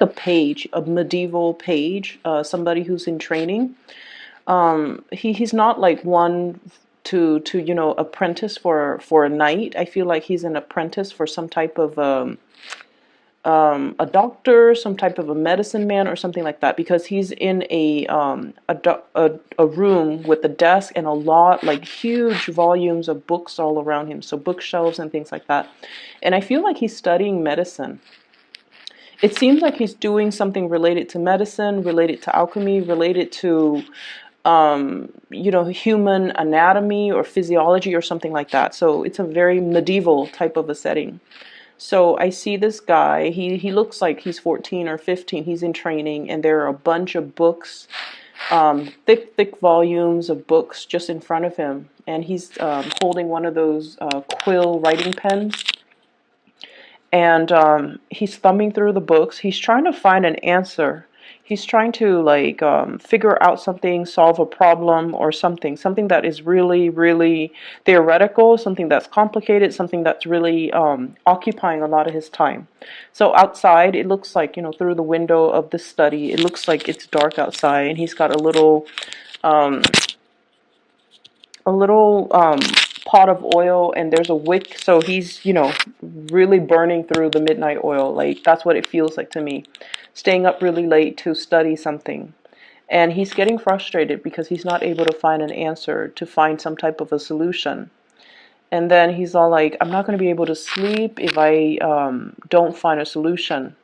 a page, a medieval page, somebody who's in training. He's not like one to apprentice for a knight. I feel like he's an apprentice for some type of a doctor, some type of a medicine man, or something like that, because he's in a room with a desk and a lot, like huge volumes of books all around him, so bookshelves and things like that. And I feel like he's studying medicine. It seems like he's doing something related to medicine, related to alchemy, related to human anatomy or physiology or something like that. So it's a very medieval type of a setting. So I see this guy, he looks like he's 14 or 15, he's in training, and there are a bunch of books, thick volumes of books just in front of him. And he's holding one of those quill writing pens. And he's thumbing through the books. He's trying to find an answer. He's trying to like figure out something, solve a problem or something that is really, really theoretical, something that's complicated, something that's really occupying a lot of his time. So outside, it looks like, through the window of the study, it looks like it's dark outside, and he's got a little um, pot of oil, and there's a wick, so he's really burning through the midnight oil. Like, that's what it feels like to me, staying up really late to study something. And he's getting frustrated because he's not able to find an answer, to find some type of a solution. And then he's all like, I'm not going to be able to sleep if I don't find a solution.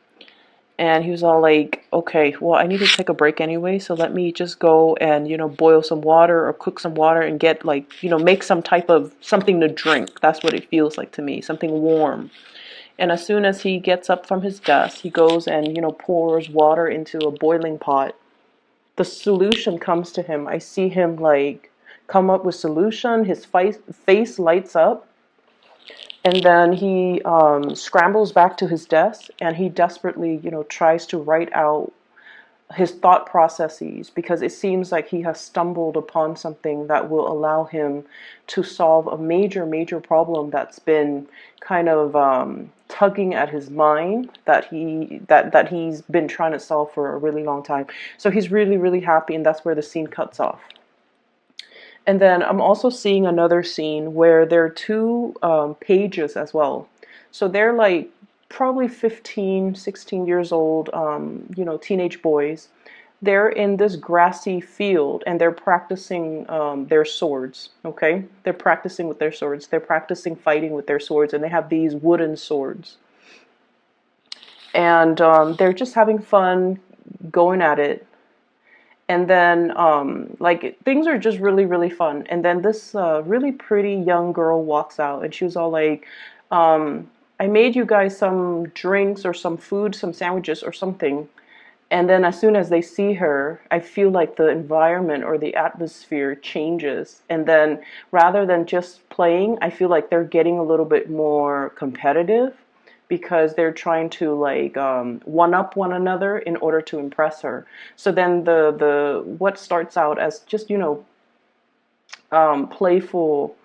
And he was all like, okay, well, I need to take a break anyway, so let me just go and, boil some water or cook some water and get like, make some type of something to drink. That's what it feels like to me, something warm. And as soon as he gets up from his desk, he goes and, pours water into a boiling pot. The solution comes to him. I see him like come up with solution. His face lights up. And then he scrambles back to his desk, and he desperately, tries to write out his thought processes, because it seems like he has stumbled upon something that will allow him to solve a major problem that's been kind of tugging at his mind, that he's been trying to solve for a really long time. So he's really, really happy, and that's where the scene cuts off. And then I'm also seeing another scene where there are two pages as well. So they're like probably 15, 16 years old, teenage boys. They're in this grassy field, and they're practicing their swords, okay? They're practicing with their swords. They're practicing fighting with their swords, and they have these wooden swords. And they're just having fun going at it. And then, like, things are just really, really fun. And then this really pretty young girl walks out, and she was all like, I made you guys some drinks or some food, some sandwiches or something. And then as soon as they see her, I feel like the environment or the atmosphere changes. And then rather than just playing, I feel like they're getting a little bit more competitive, because they're trying to like one up one another in order to impress her. So then the what starts out as just playful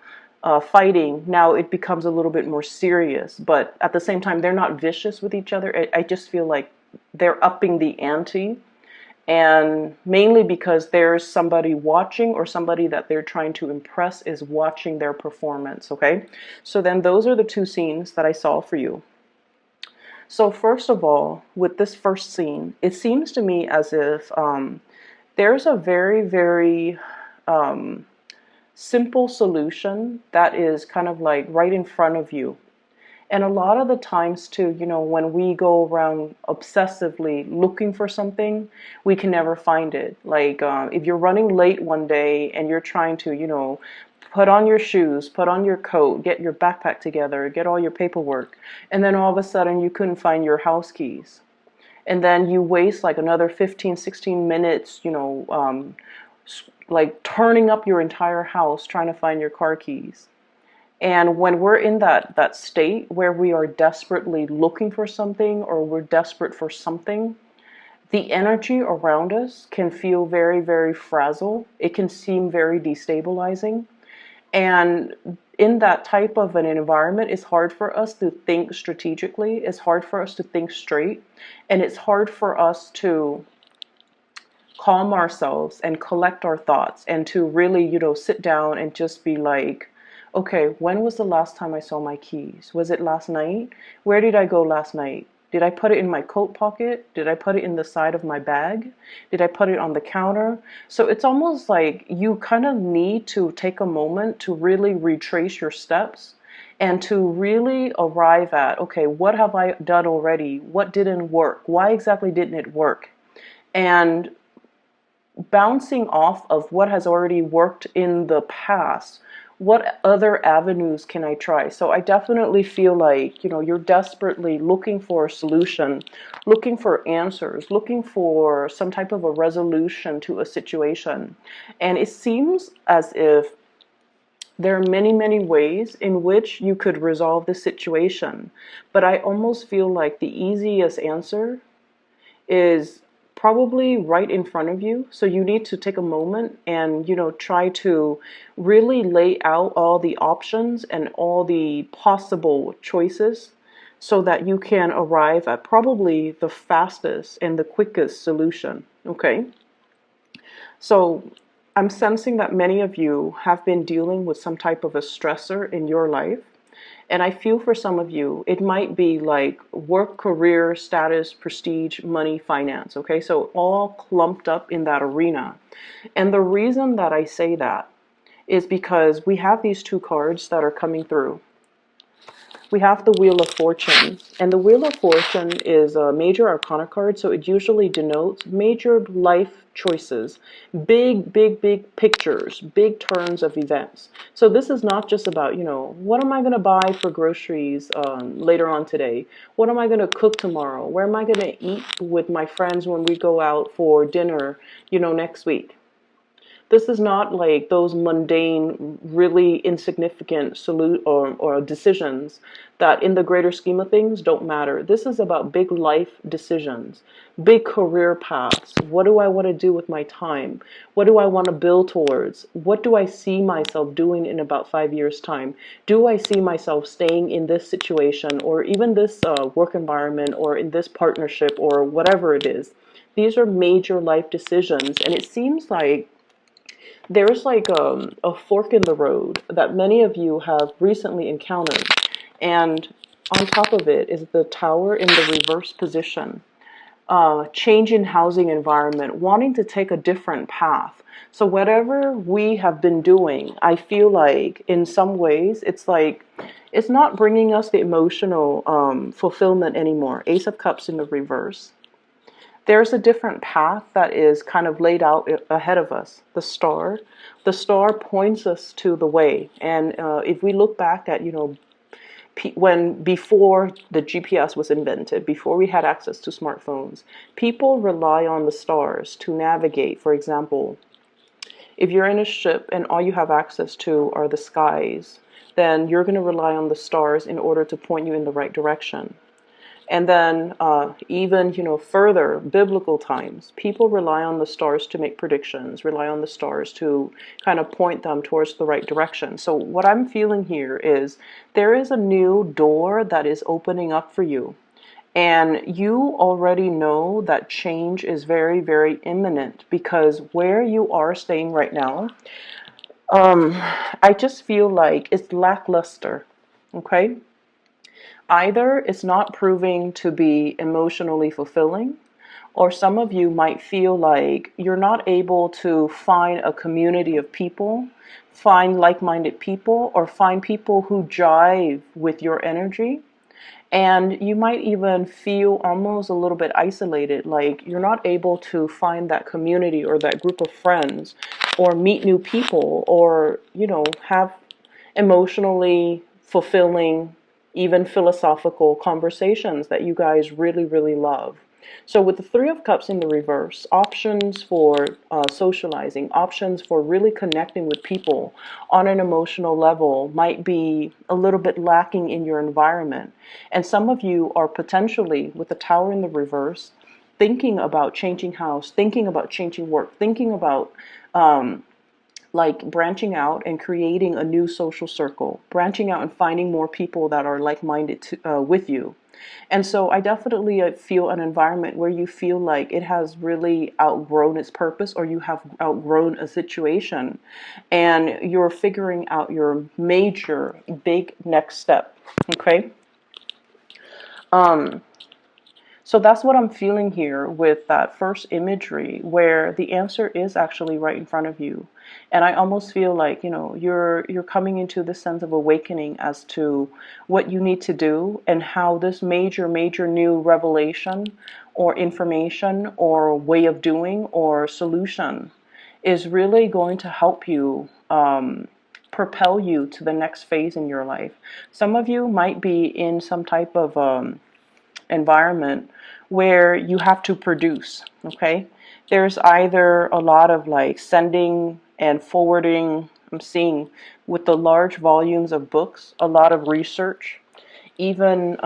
fighting, now it becomes a little bit more serious. But at the same time, they're not vicious with each other. I just feel like they're upping the ante, and mainly because there's somebody watching, or somebody that they're trying to impress is watching their performance. Okay, so then those are the two scenes that I saw for you. So first of all, with this first scene, it seems to me as if there's a very, very simple solution that is kind of like right in front of you. And a lot of the times too, when we go around obsessively looking for something, we can never find it. Like if you're running late one day and you're trying to, put on your shoes, put on your coat, get your backpack together, get all your paperwork, and then all of a sudden you couldn't find your house keys. And then you waste like another 15, 16 minutes, like turning up your entire house trying to find your car keys. And when we're in that state where we are desperately looking for something, or we're desperate for something, the energy around us can feel very, very fragile. It can seem very destabilizing. And in that type of an environment, it's hard for us to think strategically. It's hard for us to think straight. And it's hard for us to calm ourselves and collect our thoughts and to really, sit down and just be like, okay, when was the last time I saw my keys? Was it last night? Where did I go last night? Did I put it in my coat pocket? Did I put it in the side of my bag? Did I put it on the counter? So it's almost like you kind of need to take a moment to really retrace your steps and to really arrive at, okay, what have I done already? What didn't work? Why exactly didn't it work? And bouncing off of what has already worked in the past, what other avenues can I try? So I definitely feel like, you're desperately looking for a solution, looking for answers, looking for some type of a resolution to a situation. And it seems as if there are many, many ways in which you could resolve the situation. But I almost feel like the easiest answer is probably right in front of you. So you need to take a moment and, try to really lay out all the options and all the possible choices so that you can arrive at probably the fastest and the quickest solution. Okay. So I'm sensing that many of you have been dealing with some type of a stressor in your life. And I feel for some of you, it might be like work, career, status, prestige, money, finance. Okay, so all clumped up in that arena. And the reason that I say that is because we have these two cards that are coming through. We have the Wheel of Fortune, and the Wheel of Fortune is a major arcana card, so it usually denotes major life choices, big, big, big pictures, big turns of events. So this is not just about, what am I going to buy for groceries later on today? What am I going to cook tomorrow? Where am I going to eat with my friends when we go out for dinner, next week? This is not like those mundane, really insignificant or decisions that in the greater scheme of things don't matter. This is about big life decisions, big career paths. What do I want to do with my time? What do I want to build towards? What do I see myself doing in about 5 years' time? Do I see myself staying in this situation or even this work environment or in this partnership or whatever it is? These are major life decisions, and it seems like there's like a fork in the road that many of you have recently encountered. And on top of it is the Tower in the reverse position. Change in housing environment, wanting to take a different path. So whatever we have been doing, I feel like in some ways it's like it's not bringing us the emotional fulfillment anymore. Ace of Cups in the reverse. There's a different path that is kind of laid out ahead of us. The star points us to the way. And if we look back at, when before the GPS was invented, before we had access to smartphones, people rely on the stars to navigate. For example, if you're in a ship and all you have access to are the skies, then you're going to rely on the stars in order to point you in the right direction. And then even, further, biblical times, people rely on the stars to make predictions, rely on the stars to kind of point them towards the right direction. So what I'm feeling here is there is a new door that is opening up for you. And you already know that change is very, very imminent because where you are staying right now, I just feel like it's lackluster, okay? Either it's not proving to be emotionally fulfilling, or some of you might feel like you're not able to find a community of people, find like-minded people, or find people who jive with your energy. And you might even feel almost a little bit isolated, like you're not able to find that community or that group of friends or meet new people or, have emotionally fulfilling, even philosophical conversations that you guys really, really love. So with the Three of Cups in the reverse, options for socializing, options for really connecting with people on an emotional level might be a little bit lacking in your environment. And some of you are potentially, with the Tower in the reverse, thinking about changing house, thinking about changing work, thinking about like branching out and creating a new social circle, branching out and finding more people that are like-minded with you. And so I definitely feel an environment where you feel like it has really outgrown its purpose, or you have outgrown a situation and you're figuring out your major big next step. Okay. So that's what I'm feeling here with that first imagery, where the answer is actually right in front of you. And I almost feel like, you're coming into this sense of awakening as to what you need to do, and how this major new revelation or information or way of doing or solution is really going to help you propel you to the next phase in your life. Some of you might be in some type of environment where you have to produce. Okay, there's either a lot of like sending and forwarding. I'm seeing with the large volumes of books, a lot of research. Even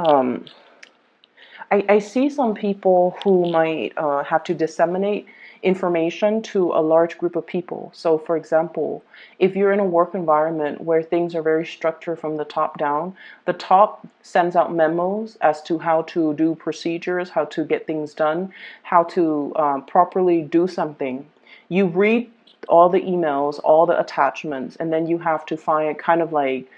I see some people who might have to disseminate information to a large group of people. So, for example, if you're in a work environment where things are very structured from the top down, the top sends out memos as to how to do procedures, how to get things done, how to properly do something. You read all the emails, all the attachments, and then you have to find kind of like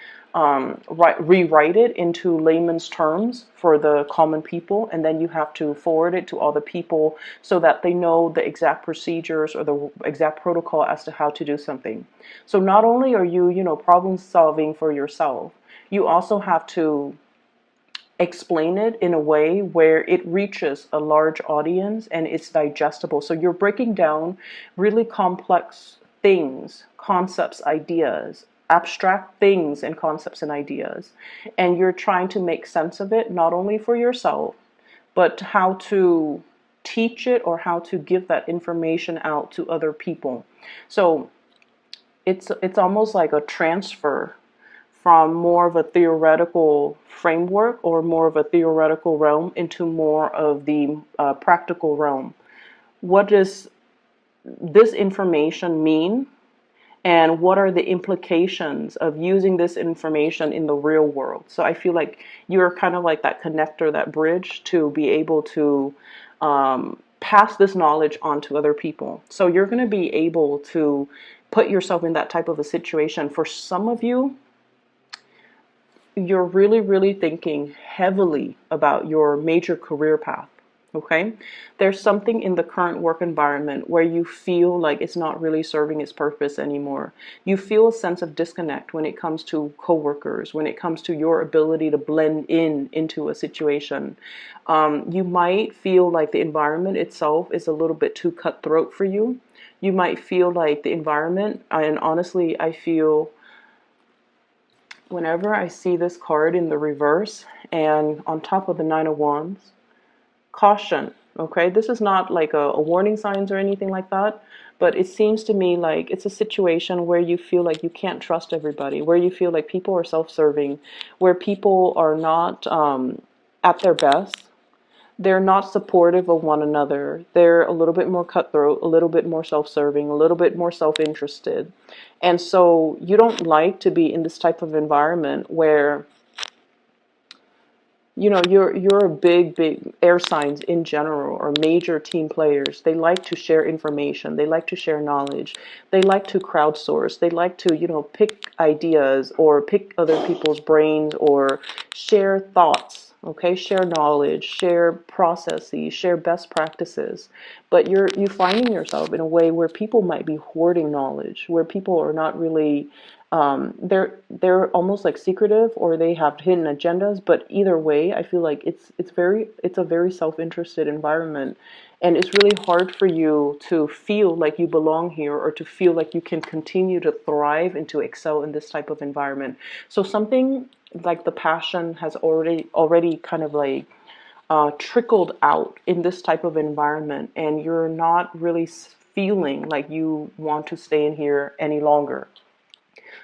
rewrite it into layman's terms for the common people, and then you have to forward it to all the people so that they know the exact procedures or the exact protocol as to how to do something. So not only are you, problem solving for yourself, you also have to explain it in a way where it reaches a large audience and it's digestible. So you're breaking down really complex things, concepts, ideas, abstract things and concepts and ideas, and you're trying to make sense of it, not only for yourself, but how to teach it or how to give that information out to other people. So it's almost like a transfer from more of a theoretical framework or more of a theoretical realm into more of the practical realm. What does this information mean? And what are the implications of using this information in the real world? So I feel like you're kind of like that connector, that bridge to be able to pass this knowledge on to other people. So you're going to be able to put yourself in that type of a situation. For some of you, you're really thinking heavily about your major career path. Okay, there's something in the current work environment where you feel like it's not really serving its purpose anymore. You feel a sense of disconnect when it comes to coworkers, when it comes to your ability to blend into a situation. You might feel like the environment itself is a little bit too cutthroat for you. You might feel like the environment, and honestly, I feel whenever I see this card in the reverse and on top of the Nine of Wands, caution. Okay, this is not like a warning signs or anything like that, but it seems to me like it's a situation where you feel like you can't trust everybody, where you feel like people are self-serving, where people are not at their best. They're not supportive of one another. They're a little bit more cutthroat, a little bit more self-serving, a little bit more self-interested. And so you don't like to be in this type of environment where you're a big air signs in general, or major team players. They like to share information. They like to share knowledge. They like to crowdsource. They like to, pick ideas or pick other people's brains or share thoughts. Okay, share knowledge, share processes, share best practices. But you finding yourself in a way where people might be hoarding knowledge, where people are not really they're almost like secretive, or they have hidden agendas. But either way, I feel like it's a very self-interested environment, and it's really hard for you to feel like you belong here, or to feel like you can continue to thrive and to excel in this type of environment. So something like the passion has already kind of like trickled out in this type of environment, and you're not really feeling like you want to stay in here any longer.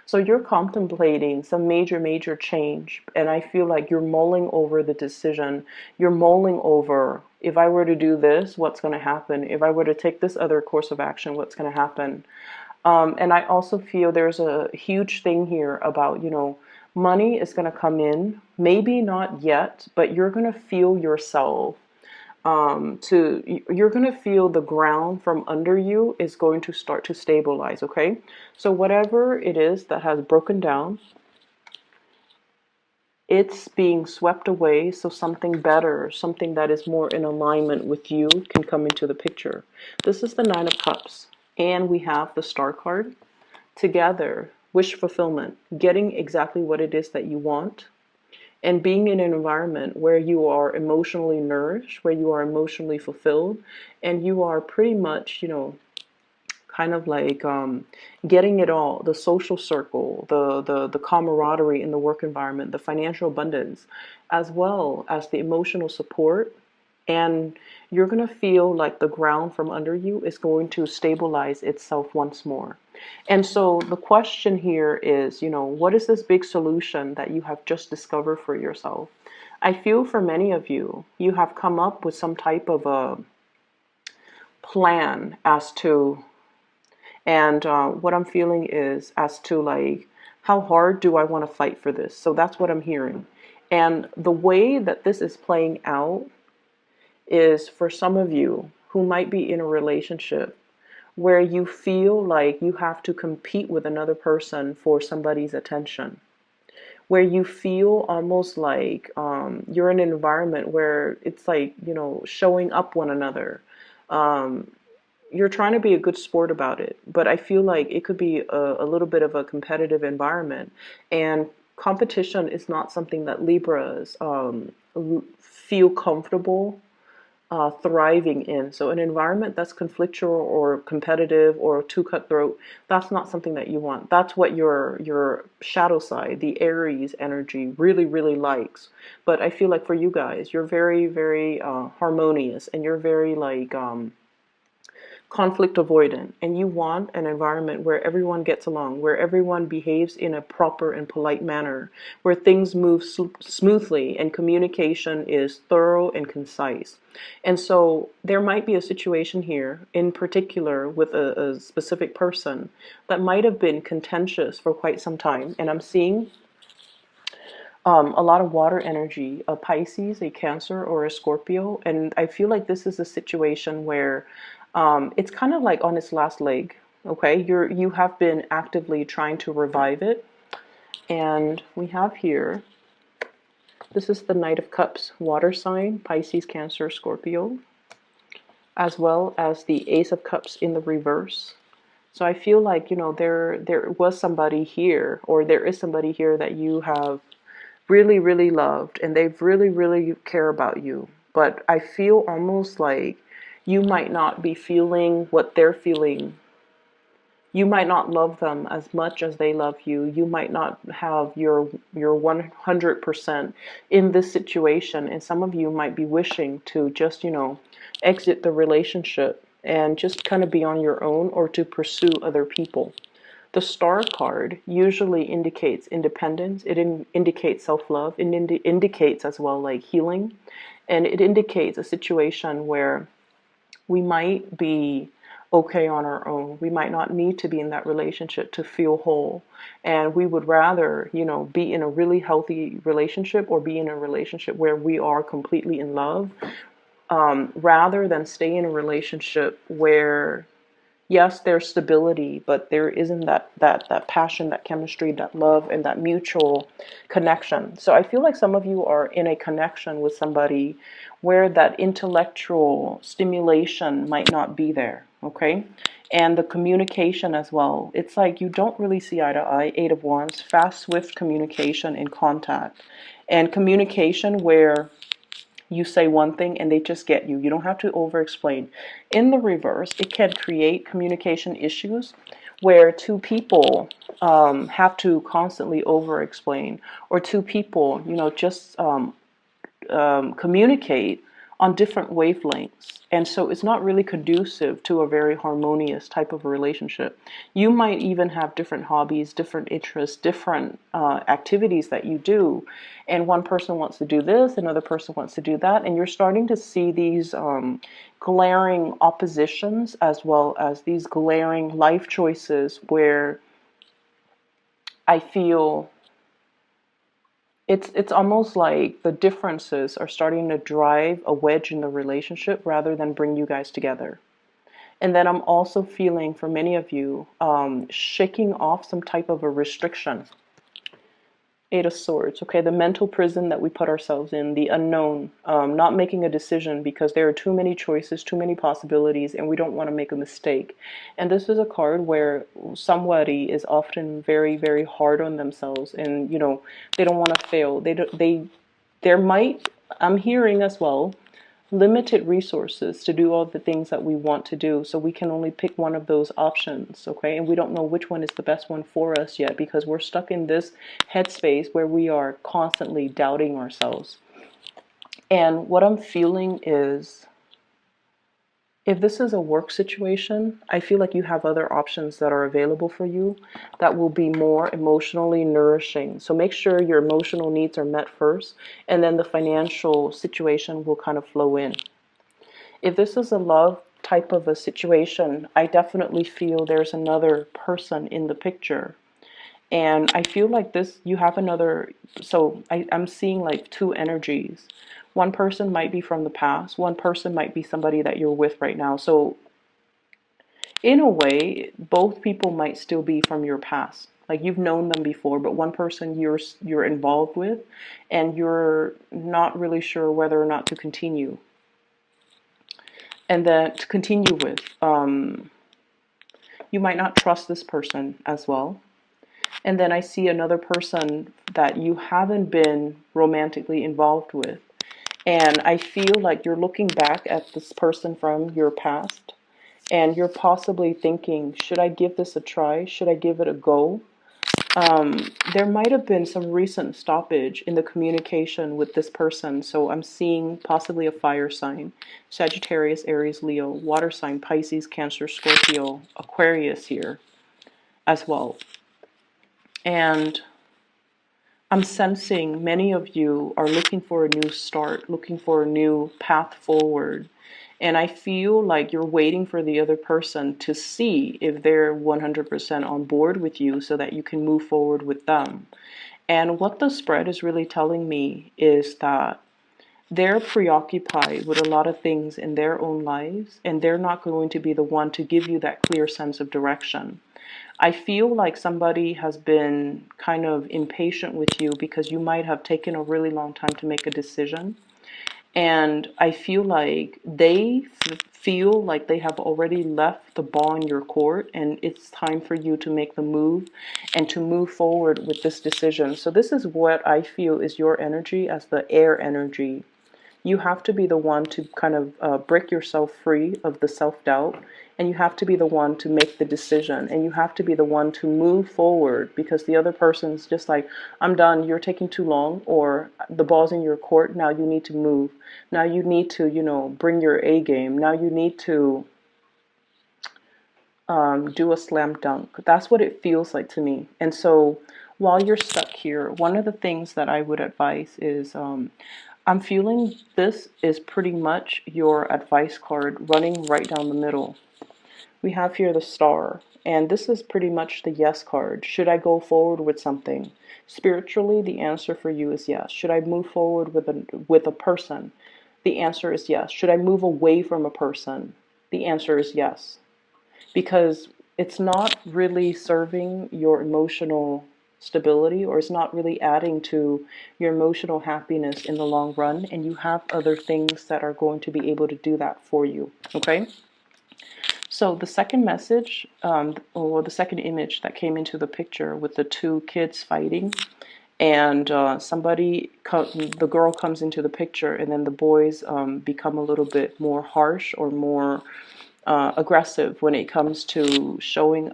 So you're contemplating some major change, and I feel like you're mulling over the decision. You're mulling over, if I were to do this, what's going to happen? If I were to take this other course of action, what's going to happen? And I also feel there's a huge thing here about, money is going to come in, maybe not yet, but you're going to feel yourself. You're going to feel the ground from under you is going to start to stabilize. Okay. So whatever it is that has broken down, it's being swept away, so something better, something that is more in alignment with you can come into the picture. This is the Nine of Cups, and we have the Star card. Together, wish fulfillment, getting exactly what it is that you want, and being in an environment where you are emotionally nourished, where you are emotionally fulfilled, and you are pretty much, kind of like getting it all, the social circle, the camaraderie in the work environment, the financial abundance, as well as the emotional support. And you're going to feel like the ground from under you is going to stabilize itself once more. And so the question here is, what is this big solution that you have just discovered for yourself? I feel for many of you, you have come up with some type of a plan as to, and what I'm feeling is as to like, how hard do I want to fight for this? So that's what I'm hearing. And the way that this is playing out is for some of you who might be in a relationship where you feel like you have to compete with another person for somebody's attention, where you feel almost like you're in an environment where it's like, showing up one another. You're trying to be a good sport about it, but I feel like it could be a little bit of a competitive environment. And competition is not something that Libras feel comfortable thriving in. So an environment that's conflictual or competitive or too cutthroat, that's not something that you want. That's what your shadow side, the Aries energy, really, really likes. But I feel like for you guys, you're very, very harmonious, and you're very like conflict avoidant, and you want an environment where everyone gets along, where everyone behaves in a proper and polite manner, where things move smoothly and communication is thorough and concise. And so there might be a situation here in particular with a specific person that might have been contentious for quite some time. And I'm seeing a lot of water energy, a Pisces, a Cancer, or a Scorpio. And I feel like this is a situation where it's kind of like on its last leg. Okay, you have been actively trying to revive it. And we have here, this is the Knight of Cups, water sign, Pisces, Cancer, Scorpio, as well as the Ace of Cups in the reverse. So I feel like, there was somebody here, or there is somebody here that you have really, really loved, and they really, really care about you. But I feel almost like you might not be feeling what they're feeling. You might not love them as much as they love you. You might not have your 100% in this situation. And some of you might be wishing to just, exit the relationship and just kind of be on your own, or to pursue other people. The Star card usually indicates independence. It indicates self-love. It indicates as well like healing. And it indicates a situation where we might be okay on our own. We might not need to be in that relationship to feel whole. And we would rather, be in a really healthy relationship, or be in a relationship where we are completely in love, rather than stay in a relationship where, yes, there's stability, but there isn't that passion, that chemistry, that love, and that mutual connection. So I feel like some of you are in a connection with somebody where that intellectual stimulation might not be there, okay? And the communication as well. It's like you don't really see eye to eye. Eight of Wands, fast, swift communication and contact. And communication where you say one thing and they just get you. You don't have to over explain. In the reverse, it can create communication issues where two people have to constantly over explain, or two people, just communicate on different wavelengths. And so it's not really conducive to a very harmonious type of a relationship. You might even have different hobbies, different interests, different activities that you do. And one person wants to do this, another person wants to do that. And you're starting to see these glaring oppositions, as well as these glaring life choices where I feel it's almost like the differences are starting to drive a wedge in the relationship rather than bring you guys together. And then I'm also feeling for many of you shaking off some type of a restriction. Eight of Swords, okay, the mental prison that we put ourselves in, the unknown, not making a decision because there are too many choices, too many possibilities, and we don't want to make a mistake. And this is a card where somebody is often very, very hard on themselves, and you know they don't want to fail. There might, I'm hearing as well, limited resources to do all the things that we want to do, so we can only pick one of those options, okay? And we don't know which one is the best one for us yet, because we're stuck in this headspace where we are constantly doubting ourselves. And what I'm feeling is, if this is a work situation, I feel like you have other options that are available for you that will be more emotionally nourishing. So make sure your emotional needs are met first, and then the financial situation will kind of flow in. If this is a love type of a situation, I definitely feel there's another person in the picture. And I feel like this, you have another, so I'm seeing like two energies. One person might be from the past. One person might be somebody that you're with right now. So in a way, both people might still be from your past. Like you've known them before, but one person you're involved with, and you're not really sure whether or not to continue. And then to continue with, you might not trust this person as well. And then I see another person that you haven't been romantically involved with. And I feel like you're looking back at this person from your past, and you're possibly thinking, should I give this a try? Should I give it a go? There might have been some recent stoppage in the communication with this person. So I'm seeing possibly a fire sign: Sagittarius, Aries, Leo, water sign, Pisces, Cancer, Scorpio, Aquarius here as well. And I'm sensing many of you are looking for a new start, looking for a new path forward. And I feel like you're waiting for the other person to see if they're 100% on board with you so that you can move forward with them. And what the spread is really telling me is that they're preoccupied with a lot of things in their own lives, and they're not going to be the one to give you that clear sense of direction. I feel like somebody has been kind of impatient with you because you might have taken a really long time to make a decision. And I feel like they feel like they have already left the ball in your court, and it's time for you to make the move and to move forward with this decision. So this is what I feel is your energy as the air energy. You have to be the one to kind of break yourself free of the self-doubt, and you have to be the one to make the decision, and you have to be the one to move forward, because the other person's just like, I'm done, you're taking too long, or the ball's in your court, now you need to move. Now you need to, you know, bring your A game. Now you need to do a slam dunk. That's what it feels like to me. And so while you're stuck here, one of the things that I would advise is, I'm feeling this is pretty much your advice card running right down the middle. We have here the Star, and this is pretty much the yes card. Should I go forward with something? Spiritually, the answer for you is yes. Should I move forward with a person? The answer is yes. Should I move away from a person? The answer is yes. Because it's not really serving your emotional stability, or it's not really adding to your emotional happiness in the long run, and you have other things that are going to be able to do that for you, okay? So the second message, or the second image that came into the picture with the two kids fighting, and the girl comes into the picture, and then the boys become a little bit more harsh or more aggressive when it comes to showing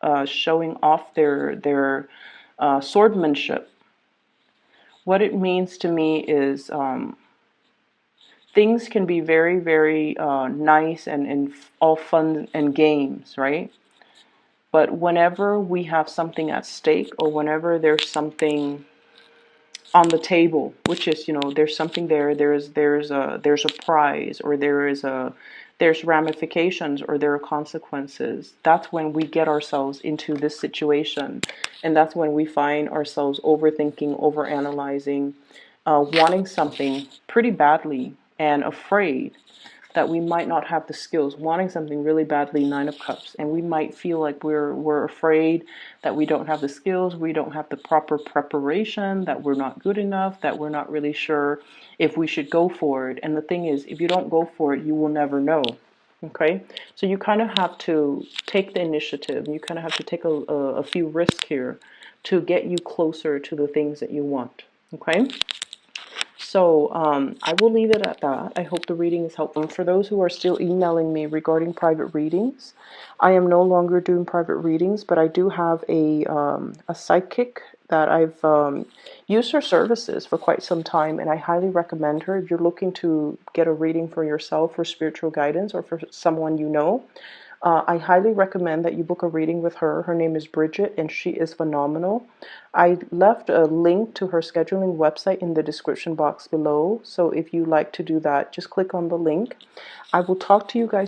off their swordsmanship. What it means to me is things can be very, very nice and all fun and games, right? But whenever we have something at stake, or whenever there's something on the table, which is, there's something there, there's a prize, or there's ramifications, or there are consequences, that's when we get ourselves into this situation. And that's when we find ourselves overthinking, overanalyzing, wanting something pretty badly, and afraid that we might not have the skills, wanting something really badly, Nine of Cups, and we might feel like we're afraid that we don't have the skills, we don't have the proper preparation, that we're not good enough, that we're not really sure if we should go for it. And the thing is, if you don't go for it, you will never know. Okay, so you kind of have to take the initiative. You kind of have to take a few risks here to get you closer to the things that you want. Okay. So I will leave it at that. I hope the reading is helpful. For those who are still emailing me regarding private readings, I am no longer doing private readings, but I do have a psychic that I've used her services for quite some time, and I highly recommend her if you're looking to get a reading for yourself, for spiritual guidance, or for someone you know. I highly recommend that you book a reading with her. Her name is Bridget, and she is phenomenal. I left a link to her scheduling website in the description box below. So if you like to do that, just click on the link. I will talk to you guys